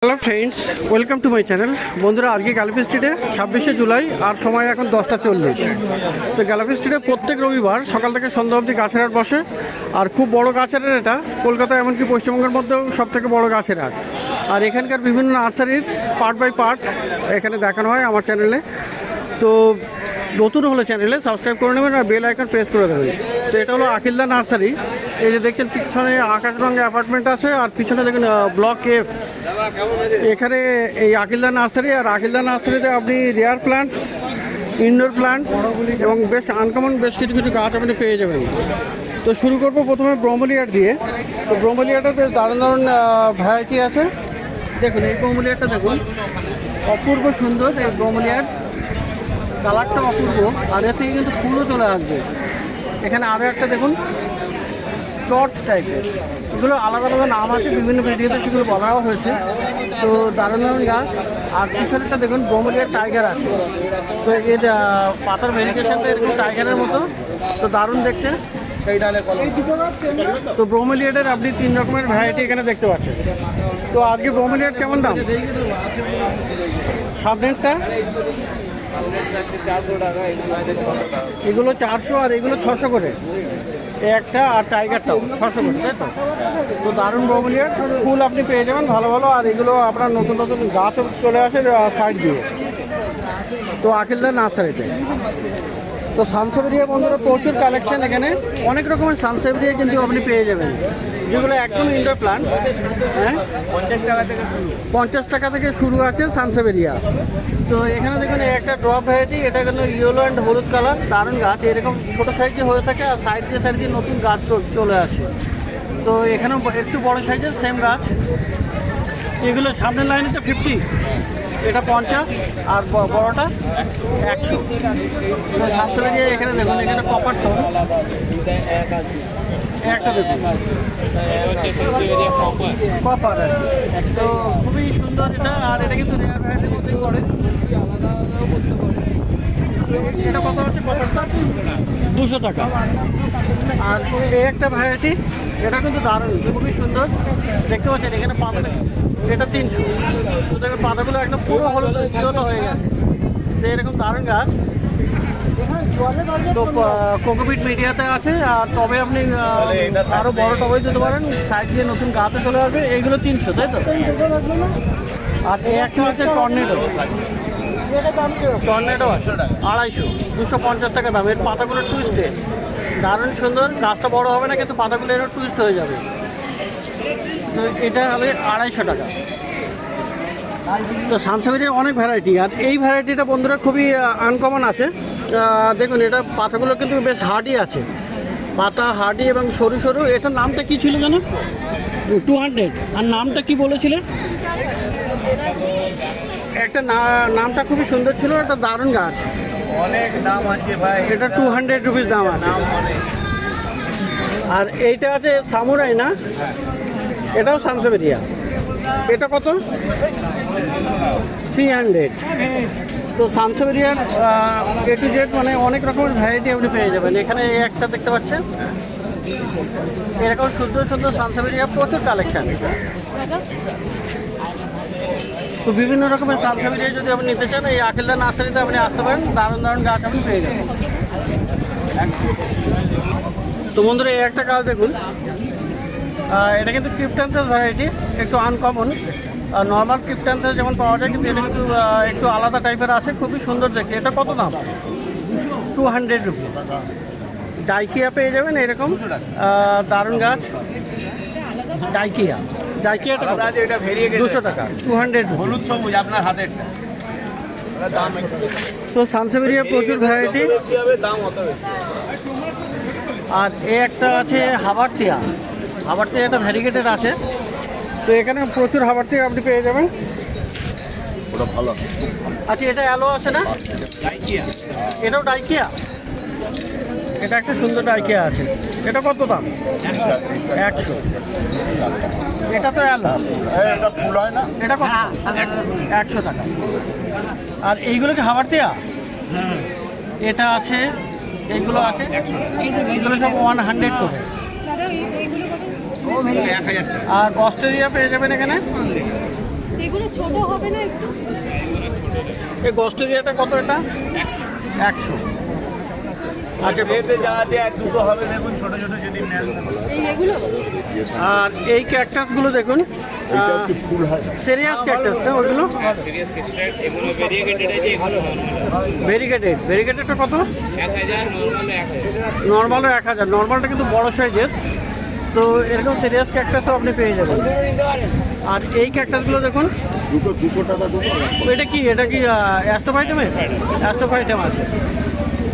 Hello friends, welcome to my channel. বন্ধুরা, আজকে gallery স্ট্রিটে 26শে জুলাই আর সময় এখন 10টা 40। তো গ্যালারি স্ট্রিটে প্রত্যেক রবিবার সকাল থেকে সন্ধ্যা অবধি গাছের হাট বসে। আর খুব বড় গাছের হাট এটা, কলকাতা এমনকি পশ্চিমবঙ্গের মধ্যেও সবথেকে বড় গাছের হাট। আর এখানকার বিভিন্ন নার্সারির পার্ট বাই পার্ট এখানে দেখানো হয় আমার চ্যানেলে। তো নতুন হলে চ্যানেলে সাবস্ক্রাইব করে নেবেন আর বেল আইকন প্রেস করে দেবেন। তো এটা হলো আকিলদা নার্সারি। এই যে দেখছেন পিছনে আকাশগঙ্গা অ্যাপার্টমেন্ট আছে, আর পিছনে দেখুন ব্লক এফ। এখানে এই আকিলদা নার্সারি, আর আকিলদা নার্সারিতে আপনি রেয়ার প্লান্টস, ইনডোর প্লান্ট এবং বেশ আনকমন বেশ কিছু কিছু গাছ আপনি পেয়ে যাবেন। তো শুরু করবো প্রথমে ব্রহ্মলিয়ার দিয়ে। তো ব্রহ্মলিয়াটাতে দারুণ দারুণ ভ্যারাইটি আছে। দেখুন এই ব্রহ্মলিয়ারটা দেখুন, অপূর্ব সুন্দর এই ব্রহ্মলিয়ার, কালারটা অপূর্ব। আর এর থেকে কিন্তু ফুলও চলে আসবে। এখানে আরও একটা দেখুন টর্চ টাইপের, এগুলো আলাদা আলাদা নাম আছে, বিভিন্ন ভিডিওতে সেগুলো বলাও হয়েছে। তো দারুণ দারুণ গাছ। আর পিছনেরটা দেখুন ব্রহ্মলিয়ার টাইগার আছে। তো এর পাতার ভেরিকেশনটা এরকম টাইগারের মতো, তো দারুণ দেখতে। তো ব্রহ্মলিয়াটের আপনি 3 রকমের ভ্যারাইটি এখানে দেখতে পাচ্ছেন। তো আজকে ব্রহ্মলিয়াট কেমন দাম? সামনেরটা এগুলো 400 আর এগুলো 600 করে একটা, আর টাইগারটাও 600 করে, তাই তো? তো দারুণ ব্রহ্মলিয়াট ফুল আপনি পেয়ে যাবেন ভালো ভালো। আর এগুলো আপনার নতুন নতুন গাছও চলে আসে সাইড দিয়ে। তো আকিলদা নার্সারিতে তো সানসেভেরিয়া বন্ধুরা প্রচুর কালেকশন। এখানে অনেক রকমের সানসেভেরিয়া কিন্তু আপনি পেয়ে যাবেন, যেগুলো একদম ইনডোর প্লান্ট। হ্যাঁ, 50 টাকা থেকে শুরু আছে সানসেভেরিয়া। তো এখানে দেখুন একটা ড্রপ ভ্যারাইটি, এটা কিন্তু ইয়েলো অ্যান্ড হলুদ কালার, দারুণ গাছ। এরকম ছোটো সাইজে হয়ে থাকে আর সাইড দিয়ে নতুন গাছ চলে আসে। তো এখানেও একটু বড় সাইজের সেম গাছ। এগুলো সামনের লাইনেটা 50, এটা 50, আর বড়টা 100। সানসেভেরিয়া এখানে দেখুন, এখানে কপার টোন একটা দেখুন, কপার আর কি। তো খুবই সুন্দর এটা। আর এটা কিন্তু রেয়ার ভ্যারাইটির মধ্যেই পড়ে। এটা কত হচ্ছে? কপারটা 200 টাকা। আর এই একটা ভ্যারাইটি, এটা কিন্তু দারুণ, খুবই সুন্দর দেখতে পাচ্ছেন। এখানে পাতা, এটা 300। তো দেখুন পাতাগুলো একদম পুরো হলুদ হয়ে গেছে। তো এরকম দারুণ গাছ। তো কোকোপিট মিডিয়াতে আছে। আর তবে আপনি আরও বড় টবে দিতে পারেন, সাইড দিয়ে নতুন গাছও চলে আসবে। এইগুলো 300, তাই তো? আর এই একটা হচ্ছে টর্নেডো আছে 250, 250 টাকা দাম। এর পাতাগুলো টুইস্টে দারুণ সুন্দর। গাছটা বড় হবে না, কিন্তু পাতাগুলো এরও টুইস্ট হয়ে যাবে। তো এটা হবে 250 টাকা। তো সানসেভেরিয়ার অনেক ভ্যারাইটি। আর এই ভ্যারাইটিটা বন্ধুরা খুবই আনকমন আছে। দেখুন এটা পাতাগুলো কিন্তু বেশ হার্ডি আছে, পাতা হার্ডি এবং সরু সরু। এটার নামটা কি ছিল জানো? 200। আর নামটা কি বলেছিলে? একটা নামটা খুবই সুন্দর ছিল, একটা দারুণ গাছ। অনেক দাম আছে ভাই, এটা 200 রুপিস দাম আছে। আর এইটা আছে সামুরাই না, এটাও সানসেভেরিয়া। এটা কত? 300। তো সানসেভেরিয়ার A to Z মানে অনেক রকমের ভ্যারাইটি আপনি পেয়ে যাবেন। এখানে একটা দেখতে পাচ্ছেন, এরকম সুন্দর সুন্দর সানসেভেরিয়া প্রচুর কালেকশান। তো বিভিন্ন রকমের সানসেভেরিয়া যদি আপনি নিতে চান, এই আকিলদা নার্সারিতে আপনি আসতে পারেন। দারুণ দারুণ গাছ আপনি পেয়ে যাবেন। তো বন্ধুরা এই একটা গাছ দেখুন, এটা কিন্তু ক্রিপ্টান্থাস ভ্যারাইটি, একটু আনকমন। নর্মাল ক্রিপ্টান্থাস যেমন পাওয়া যায়, কিন্তু এটা কিন্তু একটু আলাদা টাইপের আছে, খুবই সুন্দর দেখতে। এটা কত দাম? 200 রুপি। ডাইকিয়া পেয়ে যাবেন এরকম দারুণ গাছ। ডাইকিয়াটা 200 টাকা, 200 হলুদ সবুজ আপনার হাতে। তো সানসেভেরিয়া প্রচুর ভ্যারাইটি। আর এ একটা আছে হাবারটিয়া একটা ভ্যারিগেটেড আছে। তো এখানে প্রচুর হাবারটিয়া আপনি পেয়ে যাবেন। ভালো। আচ্ছা, এটা অ্যালো আছে না? এটাও ডাইকিয়া। এটা একটা সুন্দর ডাইকিয়া আছে। এটা কত দাম? 100। এটা তো অ্যালো, এটা কত? 100 টাকা। আর এইগুলো কি হাবারটিয়া? এটা আছে, এইগুলো আছে, এইগুলো সব 100 করে। আর অস্ট্রেলিয়া পেয়ে যাবেন এখানে। এগুলো ছোট হবে না একটু? এই গস্টেরিয়াটা কত এটা? 100। আচ্ছা, এতে যা আছে এক দুটো হবে দেখুন, ছোট ছোট যদি নেন। এই এগুলো আর এই ক্যাকটাসগুলো দেখুন, সিরিয়াস ক্যাকটাস না ওগুলো? ভেরিগেটেডটা কত? নর্মালও 1000। নর্মালটা কিন্তু বড় সাইজের, তো এরকম সিরিয়াস ক্যাকটাসও আপনি পেয়ে যাবেন। আর এই ক্যাকটাসগুলো দেখুন, দুটো 200 টাকা দেবো। এটা কি অ্যাস্ট্রোফাইটামের? অ্যাস্ট্রোফাইটাম আছে।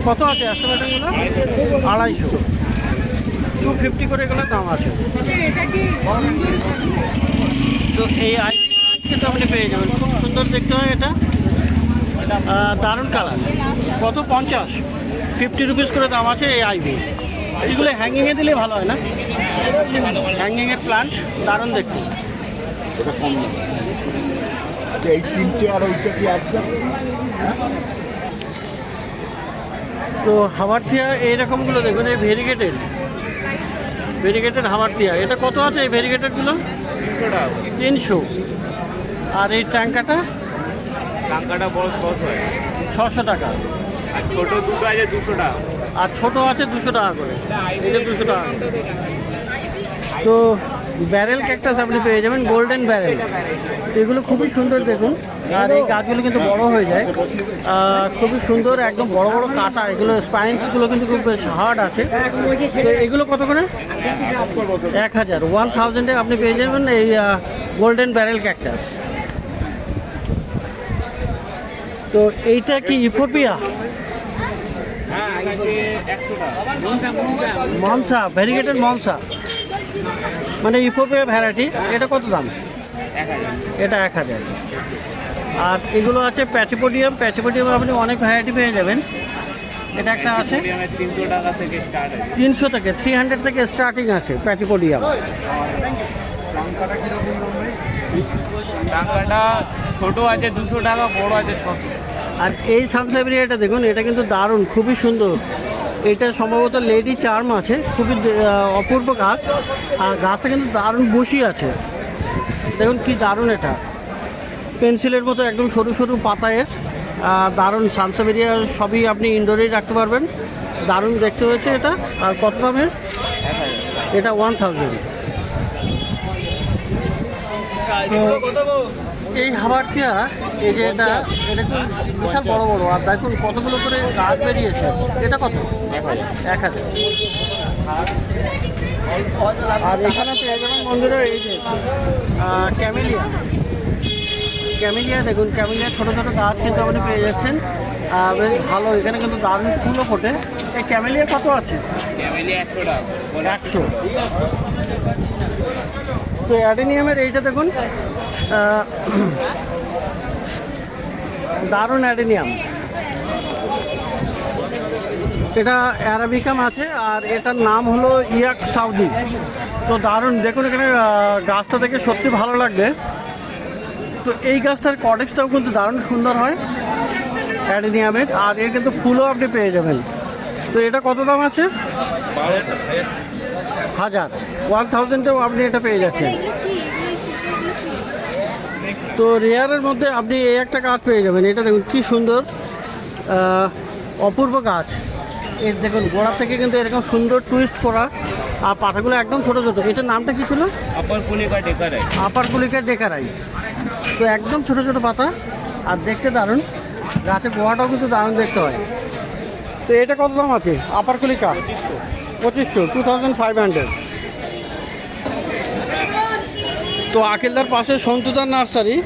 কত আছে অ্যাস্ট্রোফাইটামগুলো? 250, 250 করে এগুলো দাম আছে। এটা কি তো এই আইভি কিন্তু আপনি পেয়ে যাবেন, খুব সুন্দর দেখতে হয় এটা, দারুণ কালার। কত? 50 রুপিস করে দাম আছে এই আইভি। এগুলো হ্যাঙ্গিংয়ে দিলে ভালো হয় না? হ্যাঙ্গিংয়ের প্লান্ট দারুণ দেখতে। ওটা কম দাম। আচ্ছা, এই তিনটে আর ওইটা কি একদম? তো হাওয়ারথিয়া এইরকমগুলো দেখুন, এই ভেরিগেটেড হাওয়ারথিয়া। এটা কত আছে এই ভেরিগেটেডগুলো? 300। আর এই ট্যাঙ্কাটা? টাকাটা বড় 600 টাকা। আর ছোট দুটো আছে 200 টাকা। আর ছোটো আছে 200 টাকা করে। এটা 200 টাকা করে। তো ব্যারেল ক্যাকটাস আপনি পেয়ে যাবেন, গোল্ডেন ব্যারেল। এগুলো খুবই সুন্দর দেখুন, আর এই গাছগুলো কিন্তু বড় হয়ে যায়, খুবই সুন্দর, একদম বড় বড় কাটা। এগুলো স্পাইন্সগুলো কিন্তু খুব বেশ হার্ড আছে। তো এগুলো কত করে? 1000, 1000-এ আপনি পেয়ে যাবেন এই গোল্ডেন ব্যারেল ক্যাকটাস। তো এইটা কি ইথিওপিয়া? মনসা, ভেরিগেটেড মনসা, মানে ইথিওপিয়া ভ্যারাইটি। এটা কত দাম? এটা 1000। আর এগুলো আছে প্যাচিপোডিয়াম। আপনি অনেক ভ্যারাইটি পেয়ে যাবেন। এটা একটা আছে 300 টাকা থেকে স্টার্ট আছে। 300 থেকে 300 থেকে স্টার্টিং আছে প্যাচিপোডিয়াম। টাকাটা ছোট আছে 200 টাকা, বড় আছে 600। আর এই সানসাইবেরিয়াটা দেখুন, এটা কিন্তু দারুণ, খুবই সুন্দর। এটা সম্ভবত লেডি চার্ম আছে, খুবই অপূর্ব গাছ। আর গাছটা কিন্তু দারুণ বসি আছে, দেখুন কি দারুণ। এটা পেন্সিলের মতো একদম সরু সরু পাতায়ের, দারুণ। সানসাইবেরিয়া সবই আপনি ইনডোরেই রাখতে পারবেন, দারুণ দেখতে হয়েছে এটা। আর কত দামের? এটা 1000। এই হাওয়ারথিয়া, এই যে এটা তো বিশাল বড় বড়, আর দেখুন কতগুলো করে গাছ বেরিয়েছে। এটা কত? 1000। আর এখানে পেয়ে যাবেন বন্ধুরা এই যে ক্যামেলিয়া দেখুন, ক্যামেলিয়া ছোটো ছোটো গাছ কিন্তু আপনি পেয়ে যাচ্ছেন, বেশ ভালো। এখানে কিন্তু দারুণ ফুলও ফোটে। এই ক্যামেলিয়া কত আছে? 100। তো অ্যাডেনিয়ামের এইটা দেখুন, দারুণ অ্যাডেনিয়াম। এটা অ্যারাবিকাম আছে, আর এটার নাম হলো ইয়াক সাউদি। তো দারুণ দেখুন, এখানে গাছটা দেখে সত্যি ভালো লাগবে। তো এই গাছটার কটেক্সটাও কিন্তু দারুণ সুন্দর হয় অ্যাডেনিয়ামের, আর এর কিন্তু ফুলও আপনি পেয়ে যাবেন। তো এটা কত দাম আছে? 1000-1000-এও আপনি এটা পেয়ে যাচ্ছেন। তো রেয়ারের মধ্যে আপনি এই একটা গাছ পেয়ে যাবেন। এটা দেখুন কি সুন্দর, অপূর্ব গাছ। এর দেখুন গোড়া থেকে কিন্তু এরকম সুন্দর টুইস্ট করা, আর পাতাগুলো একদম ছোটো ছোটো। এটার নামটা কি ছিল? আপার কুলিকা ডেকারাই। তো একদম ছোটো ছোটো পাতা, আর দেখতে দারুণ। গাছের গোড়াটাও কিন্তু দারুণ দেখতে হয়। তো এটা কত দাম আছে? আপার কুলিকা 2500, 2500। তো আকিলদার পাশে সন্তুদার নার্সারি,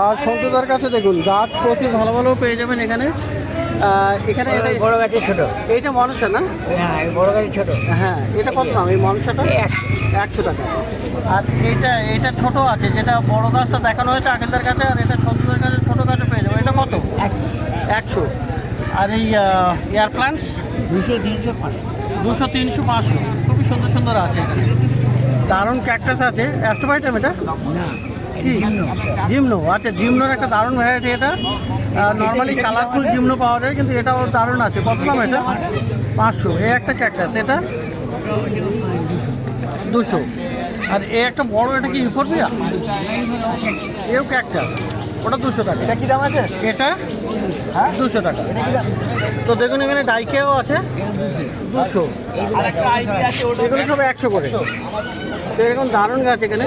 আর সন্তুদার কাছে দেখুন গাছ প্রচুর ভালো ভালো পেয়ে যাবেন এখানে। এখানে এটা বড় গাছে ছোট। এইটা মনসা না? হ্যাঁ, বড় গাছে ছোট। হ্যাঁ, এটা কত দাম এই মনসাটা? 100 টাকা। আর এটা ছোট আছে, যেটা বড় গাছটা দেখানো হয়েছে আকিলদার কাছে, আর এটা সন্তুদার কাছে ছোটো গাছে পেয়ে যাবে। এটা কত? 100। আর এই এয়ার প্লান্টস 200, 300, 500। 200, 300, 500 খুবই সুন্দর সুন্দর আছে। দারুণ ক্যাকটাস আছে। অ্যাস্ট্রোফাইটাম এটা না, কি? জিমনো। আচ্ছা, জিমনোর একটা দারুণ ভ্যারাইটি এটা। নর্মালি কালারফুল জিমনো পাওয়া যায়, কিন্তু এটাও দারুণ আছে। কত দাম এটা? 500। এই একটা ক্যাকটাস, এটা 200। আর এ একটা বড়, এটা কি ইউফোরবিয়া? এও ক্যাকটাস, ওটা 200 টাকা। এটা কি দাম আছে? এটা 200 টাকা। তো দেখুন এখানে ডাইকেও আছে 200, আরেকটা আইডিয়া আছে ওটা এগুলো সব 100 করে। তো এরকম দারুণ গাছ এখানে,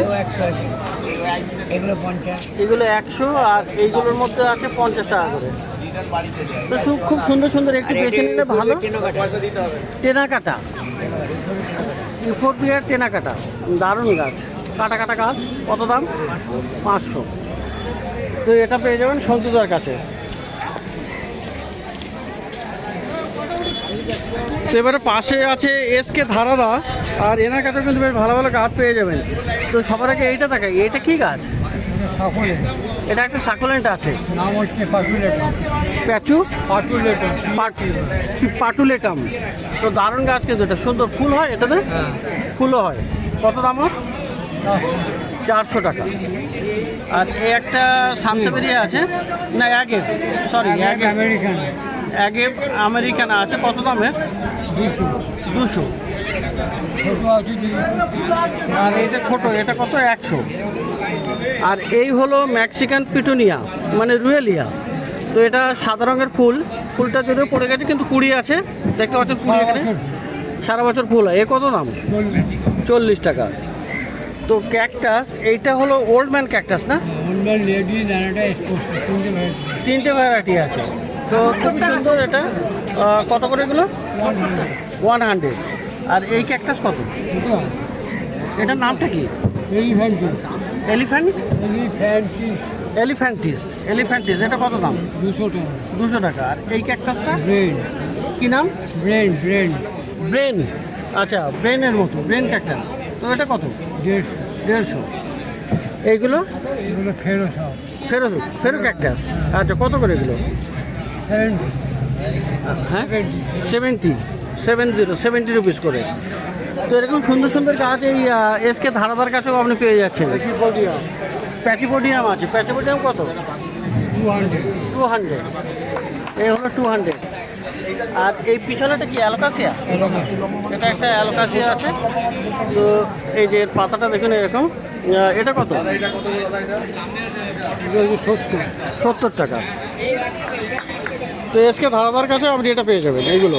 এগুলো 50। এগুলো 100 আর এইগুলোর মধ্যে আছে 50 টাকা করে। তো খুব সুন্দর সুন্দর একটু বেছে নিলে ভালো। টেনাকাটা, ইউফোরবিয়ার টেনাকাটা, দারুণ গাছ, কাটা কাটা গাছ। কত দাম? 500। তো এটা পেয়ে যাবেন সন্তুদার কাছে। তো এবারে পাশে আছে এসকে ধারাদা, আর এনার কাছে কিন্তু বেশ ভালো ভালো গাছ পেয়ে যাবেন। তো সবার আগে এইটা দেখাই, এইটা কি গাছ? এটা একটা সাকুলেন্ট আছে, নাম হচ্ছে পাটুলেটাম। প্যাচু পাটুলেটাম। পাটুলেটাম। তো দারুণ গাছ কিন্তু, এটা সুন্দর ফুল হয়, এটাতে ফুলও হয়। কত দাম ওর? 400 টাকা। আর এই একটা সানসেবেরিয়া আছে, না অ্যাগেভ, সরি অ্যাগেভ, আমেরিকান। অ্যাগেভ আমেরিকানা আছে। কত দামে? 200। ছোট আছে আর এইটা ছোট, এটা কত? 100। আর এই হলো মেক্সিকান পিটুনিয়া, মানে রুয়েলিয়া। তো এটা সাদা রঙের ফুল, ফুলটা যদিও পড়ে গেছে কিন্তু কুড়ি আছে, দেখতে পাচ্ছেন কুড়ি এখানে, সারা বছর ফুল হয়। এ কত দাম? 40 টাকা। তো ক্যাকটাস, এইটা হলো ওল্ড ম্যান ক্যাকটাস না? লেডি নানাটা তিনটে ভ্যারাইটি আছে। তো খুবই সুন্দর এটা। কত করে এগুলো? 100। আর এই ক্যাকটাস কত? এটার নামটা কি? এলিফ্যান্ট, এলিফ্যান্টিস। এটা কত দাম? 200 টাকা। আর এই ক্যাকটাসটা কি নাম? ব্রেন। আচ্ছা, ব্রেনের মতো, ব্রেন ক্যাকটাস। তো এটা কত? 150। এইগুলো ফেরো ক্যাকটাস। আচ্ছা, কত করে এগুলো? হ্যাঁ, 70 রুপিস করে। তো এরকম সুন্দর সুন্দর গাছ এই এসকে ধারাদার কাছেও আপনি পেয়ে যাচ্ছেন। প্যাচিপোডিয়াম আছে। প্যাচিপোডিয়াম কত? 200। এই হলো 200। আর এই পিছনেটা কি অ্যালোকাসিয়া? এটা একটা অ্যালোকাসিয়া আছে। তো এই যে এর পাতাটা দেখুন এরকম। এটা কত? 70 টাকা। তো এসকে ধারাদার কাছে আপনি এটা পেয়ে যাবেন এইগুলো।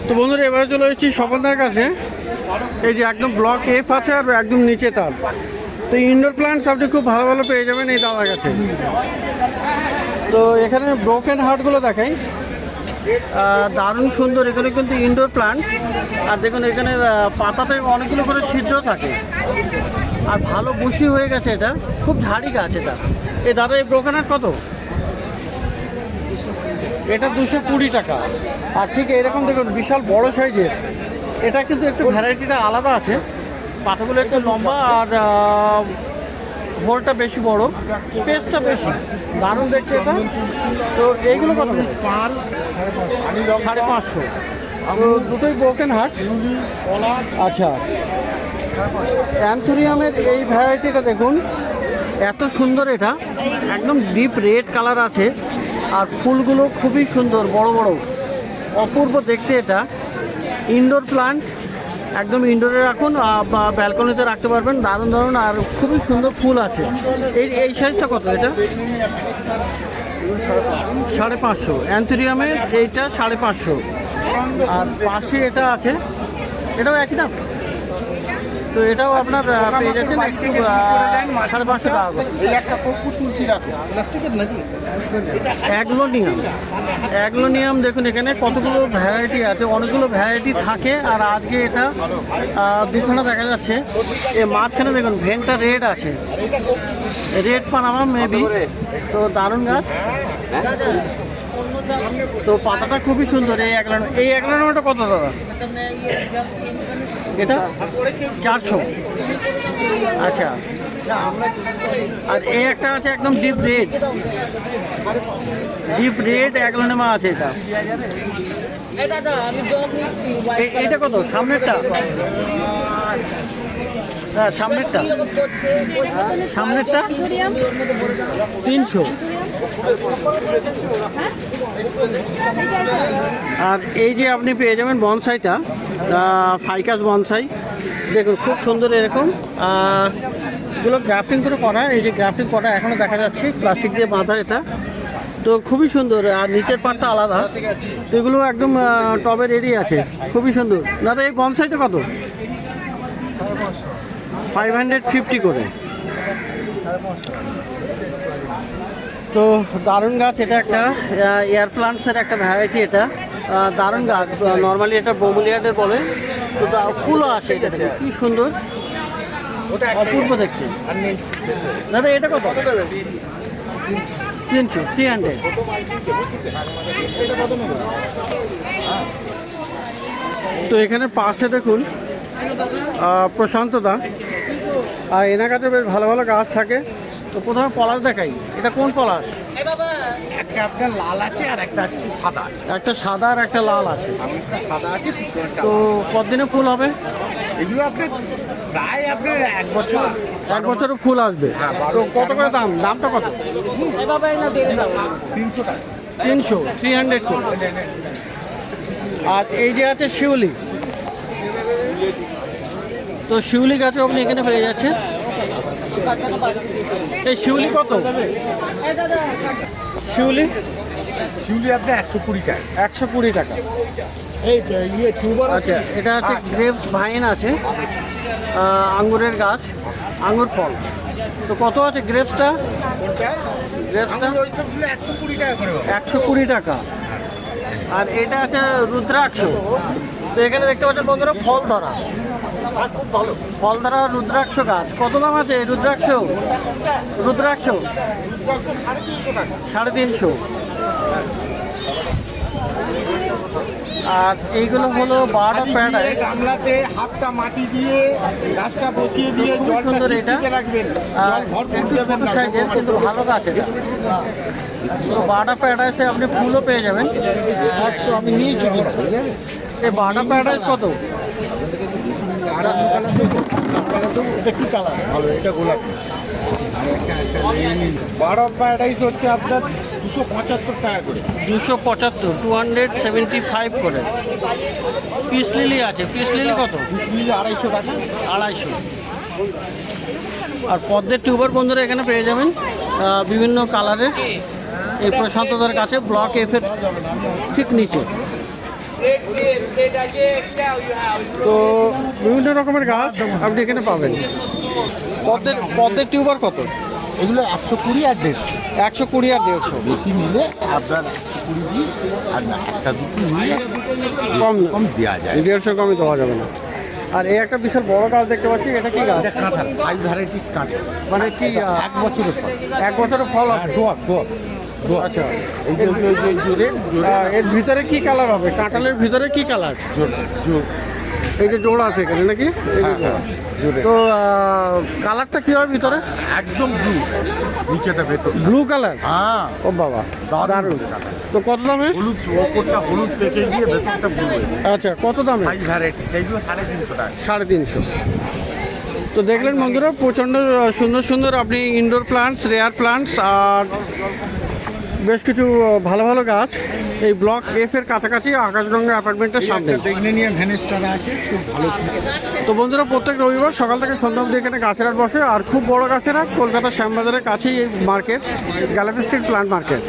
তো বন্ধুরা, এবারে চলে এসেছি স্বপনদার কাছে। এই যে একদম ব্লক F আছে আর একদম নিচে তার। তো ইনডোর প্ল্যান্টস আপনি খুব ভালো ভালো পেয়ে যাবেন এই দাদার কাছে। তো এখানে ব্রোকেন হার্টগুলো দেখাই, দারুণ সুন্দর। এখানে কিন্তু ইনডোর প্ল্যান্ট। আর দেখুন এখানে পাতাতে অনেকগুলো করে ছিদ্র থাকে, আর ভালো বুশি হয়ে গেছে। এটা খুব ঝাড়ি গাছ এটা। এই দাদা, এই ব্রোকেন হার্ট কত? এটা 220 টাকা। আর ঠিক এরকম দেখুন বিশাল বড় সাইজের, এটা কিন্তু একটু ভ্যারাইটিটা আলাদা আছে। পাতাগুলো একটু লম্বা আর হোলটা বেশি বড়, স্পেসটা বেশি, দারুণ দেখতে এটা। তো এইগুলো কত? 550। তো দুটোই ব্রোকেন হার্ট। আচ্ছা, অ্যান্থোরিয়ামের এই ভ্যারাইটিটা দেখুন, এত সুন্দর। এটা একদম ডিপ রেড কালার আছে, আর ফুলগুলো খুবই সুন্দর, বড় বড়, অপূর্ব দেখতে। এটা ইনডোর প্লান্ট, একদম ইনডোরে রাখুন বা ব্যালকনিতে রাখতে পারবেন, দারুণ দারুণ। আর খুবই সুন্দর ফুল আছে। এই সাইজটা কত? এটা 550। অ্যান্থোরিয়ামের এইটা 550। আর পাশে এটা আছে, এটাও একই দাম। তো এটাও আপনার পেয়ে যাচ্ছেন একটু 550 টাকা করে। অ্যাগ্লোনিয়াম দেখুন এখানে কতগুলো ভ্যারাইটি আছে, অনেকগুলো ভ্যারাইটি থাকে। আর আজকে এটা দুখানা দেখা যাচ্ছে। এ মাঝখানে দেখুন ভেনটা রেড আছে, রেড পানামা মেবি। তো দারুণ গাছ। তো পাতাটা খুবই সুন্দর। এই অ্যাগ্লোনিয়ামটা কত দাদা? এটা 400। আচ্ছা, আর এই একটা আছে একদম ডিপ রেড অ্যাগ্লোনিমা আছে। এটা এটা কত? সামনেরটা হ্যাঁ সামনেরটা সামনেরটা 300। আর এই যে আপনি পেয়ে যাবেন বনসাইটা, ফাইকাস বনসাই, দেখুন খুব সুন্দর এরকম এগুলো গ্রাফটিং করে করা। এই যে গ্রাফটিং করা এখনও দেখা যাচ্ছে, প্লাস্টিক দিয়ে বাঁধা এটা, তো খুবই সুন্দর। আর নিচের পাটটা আলাদা, তো এগুলো একদম টবে রেডি আছে, খুবই সুন্দর। দাদা এই বনসাইটা কত? 550 করে। তো দারুণ গাছ, এটা একটা এয়ার প্লান্টসের একটা ভ্যারাইটি, এটা দারুণ গাছ। নর্মালি এটা বোমুলিয়াদের বলে। তো ফুলও আসে, এটা থেকে কি সুন্দর, অপূর্ব দেখতে। দাদা এটা কত? 300। তো এখানে পাশে দেখুন প্রশান্ত দা, আর এনার কাছে বেশ ভালো ভালো গাছ থাকে। তো প্রথমে পলাশ দেখাই, এটা কোন পলাশ? একটা আপনার লাল আছে আর একটা আছে সাদা। একটা সাদা আর একটা লাল আছে। একটা সাদা আছে, পিছনেরটা তো কতদিনে ফুল হবে? এগুলো আপনার প্রায় আপনার 1 বছর। 1 বছরে ফুল আসবে। হ্যাঁ, তো কত করে দাম? দামটা কত? 300 টাকা। 300 করে। আর এই যে আছে শিউলি, তো শিউলি গাছে আপনি এখানে পেয়ে যাচ্ছেন। এই শিউলি কত? শিউলি শিউলি আপনার 120 টাকা। 120 টাকা। এই টিউবার আচ্ছা, এটা হচ্ছে গ্রেপস ভাইন আছে, আঙ্গুরের গাছ, আঙ্গুর ফল। তো কত আছে গ্রেপসটা? গ্রেপসটা ওই সবগুলো 120 টাকা করে। 120 টাকা। আর এটা আছে রুদ্রাক্ষ। তো এখানে দেখতে পাচ্ছেন বন্ধুরা ফল ধরা, খুব ভালো। ফল ধরা রুদ্রাক্ষ গাছ। কত দাম আছে এই রুদ্রাক্ষ? 350। আর এইগুলো হলো বার্ড অফ প্যারাডাইস। গামলাতে হাফটা মাটি দিয়ে গাছটা বসিয়ে দিয়ে খুব জলটা সুন্দর এটা। চিপচিপে রাখবেন। জল ভরপুর একটু দেবেন ছোট না। সাইজের কিন্তু ভালো গাছ এটা। তো বার্ড অফ প্যারাডাইসে আপনি ফুলও পেয়ে যাবেন। আমি নিয়েছি কিন্তু, বুঝলেন? এই বার্ড অফ প্যারাডাইস কত? আর অন্য কালার এটা কি কালার? ভালো, এটা গোলাপি। আর একটা বার্ড অফ প্যারাডাইস হচ্ছে আপনার 275 টাকা করে। 275 করে। পিস লিলি আছে, পিস লিলি কত? নিলে 250 টাকা। 250। আর পদ্মের টিউবার বন্ধুরা এখানে পেয়ে যাবেন বিভিন্ন কালারের। এই প্রশান্তদার কাছে ব্লক এফ এর ঠিক নিচে। তো বিভিন্ন রকমের গাছ আপনি এখানে পাবেন। পদ্মের টিউবার কত? এগুলো 120 আর 150। 120 আর 150। বেশি নিলে আপনার 20 দিয়ে, আর না একটা দুটো নিলে কম কম দেওয়া যায়। 150 কমই দেওয়া যাবে না। আর এই একটা বিশাল বড় গাছ দেখতে পাচ্ছি, এটা কি গাছ? এটা কাঁঠাল, 5 ভ্যারাইটিস কাঁঠাল। মানে কি 1 বছরের ফল। 1 বছরের ফল হবে? ডোয়া। আচ্ছা, এই যে জোরে এর ভিতরে কি কালার হবে? কাঁঠালের ভিতরে কি কালার? এই যে জোড়া আছে এখানে নাকি? এই যে জোড়া। জোরে তো কালারটা কি হবে ভিতরে? একদম ব্লু, নিচেটা ভেতর। Blue colour. হ্যাঁ, ও বাবা, দারুণ। কালার। তো কত দামে? হলুদ, ওপরটা হলুদ পেকে গিয়ে ভেতরটা ব্লু। আচ্ছা, কত দামে? 5 ভ্যারাইটি, সেইগুলো 350 টাকা। 350। তো দেখলেন বন্ধুরা, প্রচণ্ড সুন্দর সুন্দর আপনি indoor plants, rare plants are বেশ কিছু ভালো ভালো গাছ এই ব্লক এফ এর কাছাকাছি আকাশগঙ্গা অ্যাপার্টমেন্টের সামনে। টেগনেনিয়াম ভ্যানেস্টারা আছে, খুব ভালো। তো বন্ধুরা, প্রত্যেক রবিবার সকাল থেকে সন্ধ্যা অবধি এখানে গাছের হাট বসে। আর খুব বড় গাছের হাট, কলকাতার শ্যামবাজারের কাছেই এই market, gallery street plant market.